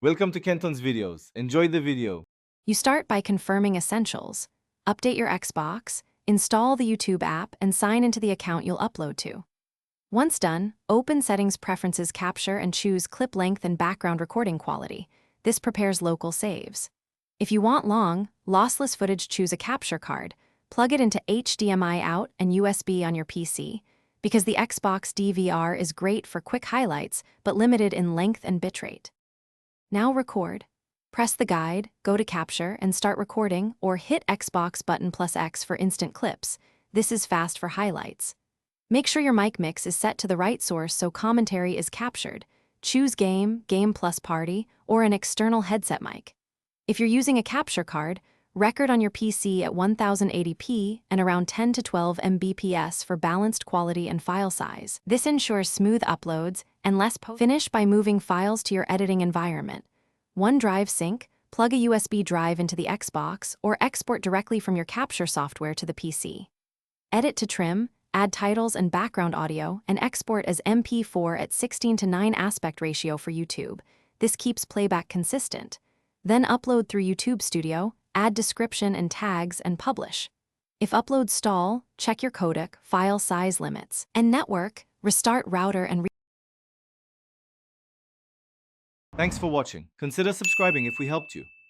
Welcome to Kenton's videos. Enjoy the video. You start by confirming essentials. Update your Xbox, install the YouTube app, and sign into the account you'll upload to. Once done, open Settings Preferences Capture and choose Clip Length and Background Recording Quality. This prepares local saves. If you want long, lossless footage, choose a capture card. Plug it into HDMI out and USB on your PC, because the Xbox DVR is great for quick highlights but limited in length and bitrate. Now record. Press the guide, go to Capture, and start recording, or hit Xbox button plus X for instant clips. This is fast for highlights. Make sure your mic mix is set to the right source so commentary is captured. Choose Game, Game Plus Party, or an external headset mic. If you're using a capture card, record on your PC at 1080p and around 10 to 12 Mbps for balanced quality and file size. This ensures smooth uploads and less Finish by moving files to your editing environment. OneDrive Sync, plug a USB drive into the Xbox, or export directly from your capture software to the PC. Edit to trim, add titles and background audio, and export as MP4 at 16:9 aspect ratio for YouTube. This keeps playback consistent. Then upload through YouTube Studio, add description and tags, and publish. If uploads stall, check your codec, file size limits, and network, restart router and Thanks for watching. Consider subscribing if we helped you.